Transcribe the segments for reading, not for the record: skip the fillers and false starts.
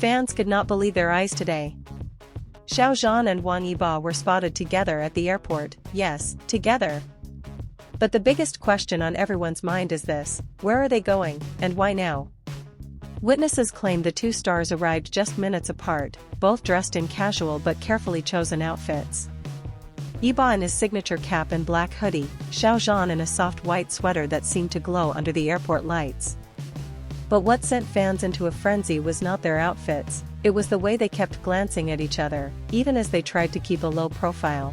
Fans could not believe their eyes today. Xiao Zhan and Wang Yibo were spotted together at the airport, yes, together. But the biggest question on everyone's mind is this: where are they going, and why now? Witnesses claim the two stars arrived just minutes apart, both dressed in casual but carefully chosen outfits. Yibo in his signature cap and black hoodie, Xiao Zhan in a soft white sweater that seemed to glow under the airport lights. But what sent fans into a frenzy was not their outfits, it was the way they kept glancing at each other, even as they tried to keep a low profile.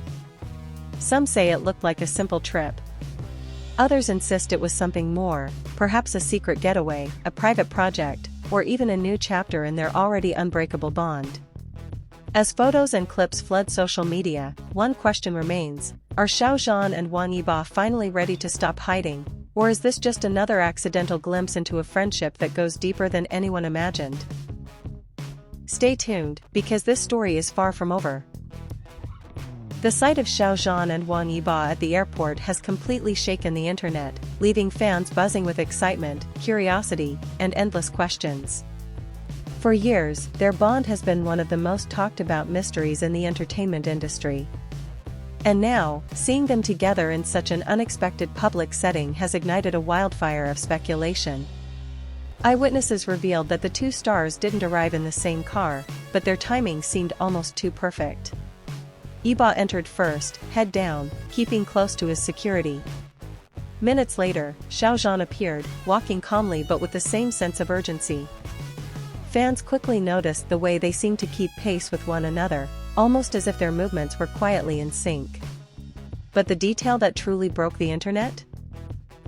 Some say it looked like a simple trip. Others insist it was something more, perhaps a secret getaway, a private project, or even a new chapter in their already unbreakable bond. As photos and clips flood social media, one question remains: are Xiao Zhan and Wang Yibo finally ready to stop hiding, or is this just another accidental glimpse into a friendship that goes deeper than anyone imagined? Stay tuned, because this story is far from over. The sight of Xiao Zhan and Wang Yibo at the airport has completely shaken the internet, leaving fans buzzing with excitement, curiosity, and endless questions. For years, their bond has been one of the most talked about mysteries in the entertainment industry. And now, seeing them together in such an unexpected public setting has ignited a wildfire of speculation. Eyewitnesses revealed that the two stars didn't arrive in the same car, but their timing seemed almost too perfect. Yibo entered first, head down, keeping close to his security. Minutes later, Xiao Zhan appeared, walking calmly but with the same sense of urgency. Fans quickly noticed the way they seemed to keep pace with one another, almost as if their movements were quietly in sync. But the detail that truly broke the internet?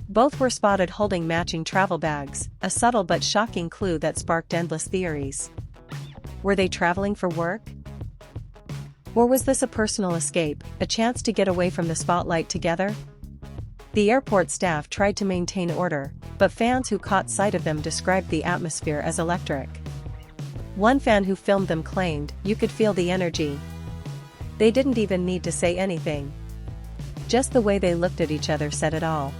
Both were spotted holding matching travel bags, a subtle but shocking clue that sparked endless theories. Were they traveling for work? Or was this a personal escape, a chance to get away from the spotlight together? The airport staff tried to maintain order, but fans who caught sight of them described the atmosphere as electric. One fan who filmed them claimed, "You could feel the energy. They didn't even need to say anything. Just the way they looked at each other said it all."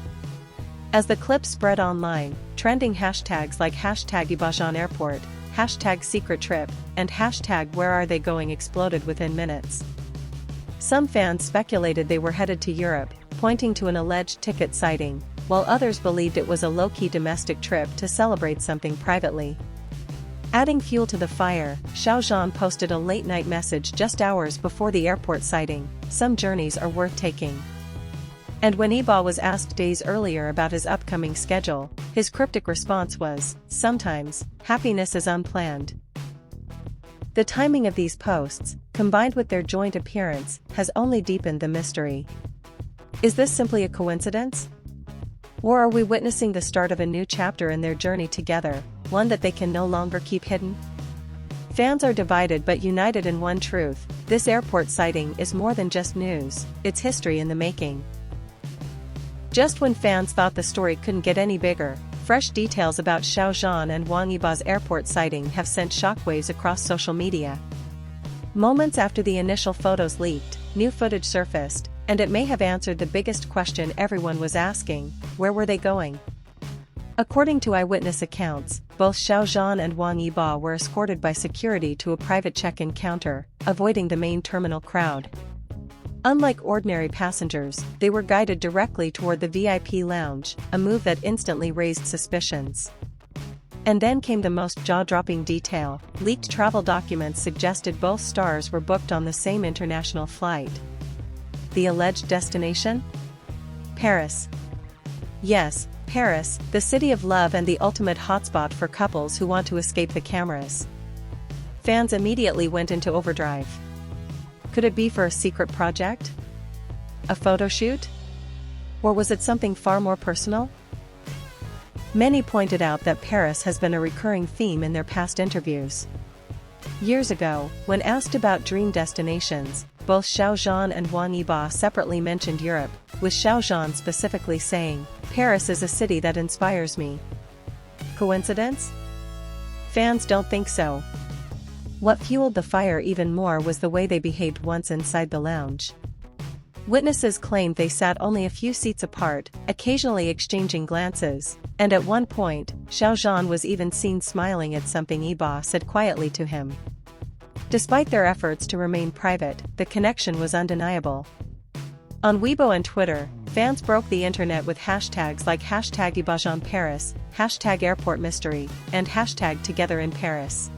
As the clip spread online, trending hashtags like #YiboZhanAirport, #SecretTrip, and #WhereAreTheyGoing exploded within minutes. Some fans speculated they were headed to Europe, pointing to an alleged ticket sighting, while others believed it was a low-key domestic trip to celebrate something privately. Adding fuel to the fire, Xiao Zhan posted a late-night message just hours before the airport sighting: "Some journeys are worth taking." And when Yibo was asked days earlier about his upcoming schedule, his cryptic response was, "Sometimes, happiness is unplanned." The timing of these posts, combined with their joint appearance, has only deepened the mystery. Is this simply a coincidence? Or are we witnessing the start of a new chapter in their journey together, one that they can no longer keep hidden? Fans are divided but united in one truth: this airport sighting is more than just news, it's history in the making. Just when fans thought the story couldn't get any bigger, fresh details about Xiao Zhan and Wang Yibo's airport sighting have sent shockwaves across social media. Moments after the initial photos leaked, new footage surfaced, and it may have answered the biggest question everyone was asking: where were they going? According to eyewitness accounts, both Xiao Zhan and Wang Yibo were escorted by security to a private check-in counter, avoiding the main terminal crowd. Unlike ordinary passengers, they were guided directly toward the VIP lounge, a move that instantly raised suspicions. And then came the most jaw-dropping detail: leaked travel documents suggested both stars were booked on the same international flight. The alleged destination? Paris. Yes, Paris, the city of love and the ultimate hotspot for couples who want to escape the cameras. Fans immediately went into overdrive. Could it be for a secret project? A photo shoot? Or was it something far more personal? Many pointed out that Paris has been a recurring theme in their past interviews. Years ago, when asked about dream destinations, both Xiao Zhan and Wang Yibo separately mentioned Europe, with Xiao Zhan specifically saying, "Paris is a city that inspires me." Coincidence? Fans don't think so. What fueled the fire even more was the way they behaved once inside the lounge. Witnesses claimed they sat only a few seats apart, occasionally exchanging glances, and at one point, Xiao Zhan was even seen smiling at something Yibo said quietly to him. Despite their efforts to remain private, the connection was undeniable. On Weibo and Twitter, fans broke the internet with hashtags like #YiboZhan Paris, #AirportMystery, and #TogetherInParis.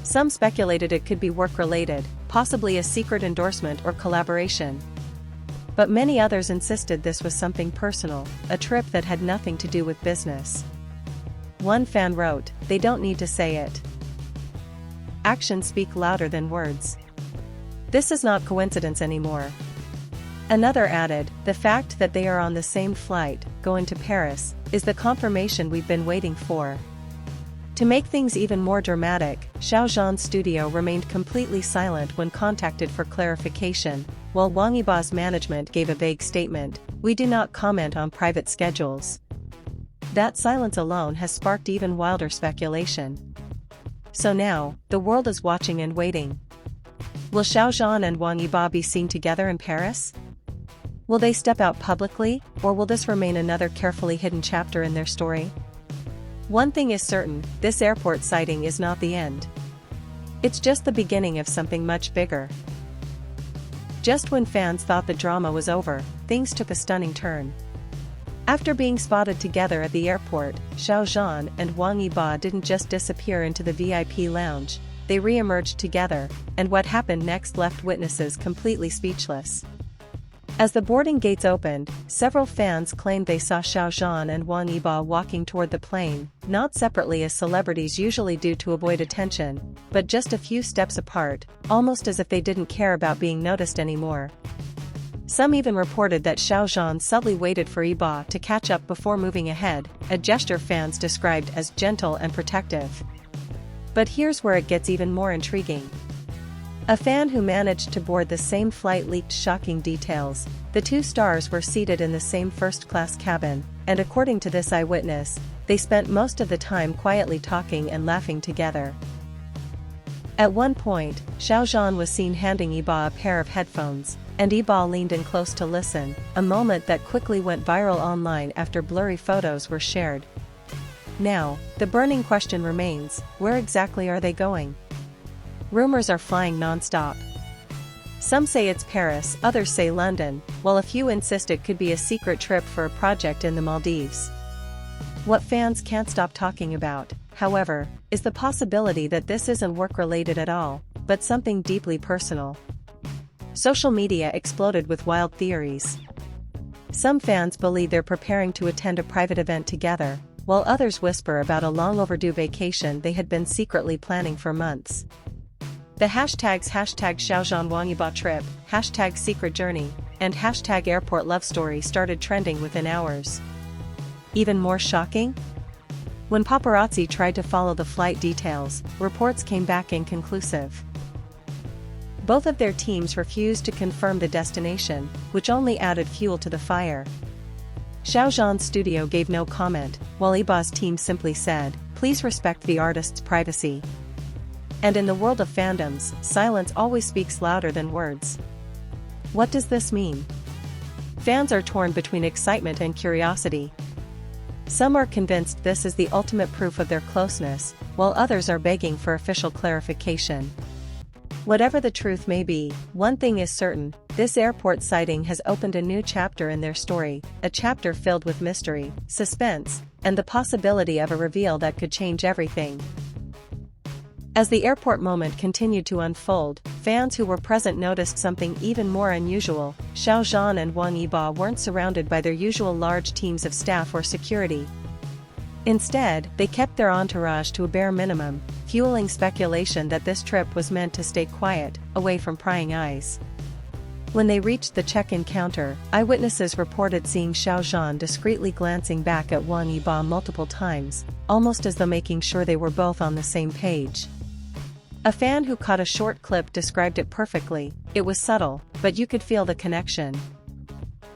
Some speculated it could be work-related, possibly a secret endorsement or collaboration. But many others insisted this was something personal, a trip that had nothing to do with business. One fan wrote, "They don't need to say it. Actions speak louder than words. This is not coincidence anymore." Another added, "The fact that they are on the same flight, going to Paris, is the confirmation we've been waiting for." To make things even more dramatic, Xiao Zhan's studio remained completely silent when contacted for clarification, while Wang Yibo's management gave a vague statement, "We do not comment on private schedules." That silence alone has sparked even wilder speculation. So now, the world is watching and waiting. Will Xiao Zhan and Wang Yibo be seen together in Paris? Will they step out publicly, or will this remain another carefully hidden chapter in their story? One thing is certain, this airport sighting is not the end. It's just the beginning of something much bigger. Just when fans thought the drama was over, things took a stunning turn. After being spotted together at the airport, Xiao Zhan and Wang Yibo didn't just disappear into the VIP lounge, they re-emerged together, and what happened next left witnesses completely speechless. As the boarding gates opened, several fans claimed they saw Xiao Zhan and Wang Yibo walking toward the plane, not separately as celebrities usually do to avoid attention, but just a few steps apart, almost as if they didn't care about being noticed anymore. Some even reported that Xiao Zhan subtly waited for Yibo to catch up before moving ahead, a gesture fans described as gentle and protective. But here's where it gets even more intriguing. A fan who managed to board the same flight leaked shocking details. The two stars were seated in the same first-class cabin, and according to this eyewitness, they spent most of the time quietly talking and laughing together. At one point, Xiao Zhan was seen handing Yibo a pair of headphones, and Yibo leaned in close to listen, a moment that quickly went viral online after blurry photos were shared. Now, the burning question remains, where exactly are they going? Rumors are flying non-stop. Some say it's Paris, others say London, while a few insist it could be a secret trip for a project in the Maldives. What fans can't stop talking about, however, is the possibility that this isn't work-related at all, but something deeply personal. Social media exploded with wild theories. Some fans believe they're preparing to attend a private event together, while others whisper about a long-overdue vacation they had been secretly planning for months. The hashtags #Xiao Zhan Wang Yibo trip, #secret journey, and #airport love story started trending within hours. Even more shocking? When paparazzi tried to follow the flight details, reports came back inconclusive. Both of their teams refused to confirm the destination, which only added fuel to the fire. Xiao Zhan's studio gave no comment, while Yibo's team simply said, "Please respect the artist's privacy." And in the world of fandoms, silence always speaks louder than words. What does this mean? Fans are torn between excitement and curiosity. Some are convinced this is the ultimate proof of their closeness, while others are begging for official clarification. Whatever the truth may be, one thing is certain, this airport sighting has opened a new chapter in their story, a chapter filled with mystery, suspense, and the possibility of a reveal that could change everything. As the airport moment continued to unfold, fans who were present noticed something even more unusual. Xiao Zhan and Wang Yibo weren't surrounded by their usual large teams of staff or security. Instead, they kept their entourage to a bare minimum, fueling speculation that this trip was meant to stay quiet, away from prying eyes. When they reached the check-in counter, eyewitnesses reported seeing Xiao Zhan discreetly glancing back at Wang Yibo multiple times, almost as though making sure they were both on the same page. A fan who caught a short clip described it perfectly. It was subtle, but you could feel the connection.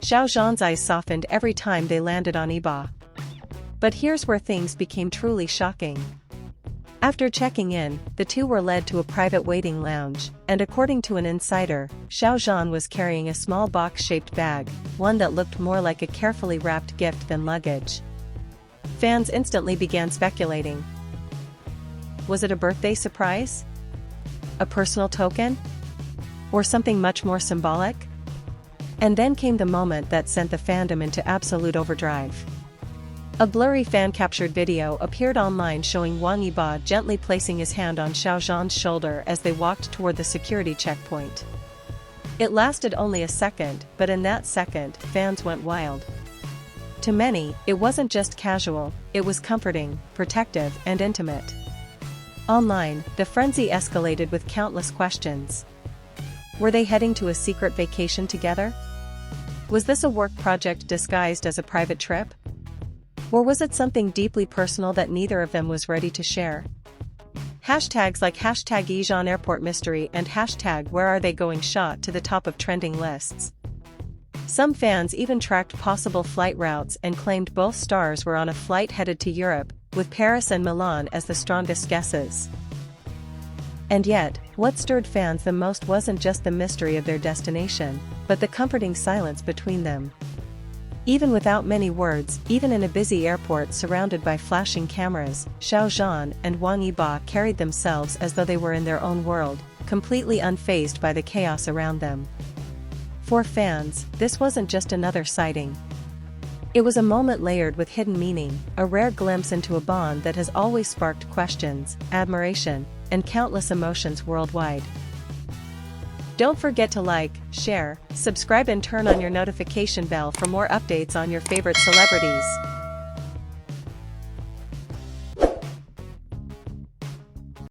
Xiao Zhan's eyes softened every time they landed on Yibo. But here's where things became truly shocking. After checking in, the two were led to a private waiting lounge, and according to an insider, Xiao Zhan was carrying a small box-shaped bag, one that looked more like a carefully wrapped gift than luggage. Fans instantly began speculating. Was it a birthday surprise? A personal token? Or something much more symbolic? And then came the moment that sent the fandom into absolute overdrive. A blurry fan-captured video appeared online showing Wang Yibo gently placing his hand on Xiao Zhan's shoulder as they walked toward the security checkpoint. It lasted only a second, but in that second, fans went wild. To many, it wasn't just casual, it was comforting, protective, and intimate. Online, the frenzy escalated with countless questions. Were they heading to a secret vacation together? Was this a work project disguised as a private trip? Or was it something deeply personal that neither of them was ready to share? Hashtags like #Zhan Airport Mystery and #Where Are They Going shot to the top of trending lists. Some fans even tracked possible flight routes and claimed both stars were on a flight headed to Europe, with Paris and Milan as the strongest guesses. And yet, what stirred fans the most wasn't just the mystery of their destination, but the comforting silence between them. Even without many words, even in a busy airport surrounded by flashing cameras, Xiao Zhan and Wang Yibo carried themselves as though they were in their own world, completely unfazed by the chaos around them. For fans, this wasn't just another sighting. It was a moment layered with hidden meaning, a rare glimpse into a bond that has always sparked questions, admiration, and countless emotions worldwide. Don't forget to like, share, subscribe and turn on your notification bell for more updates on your favorite celebrities.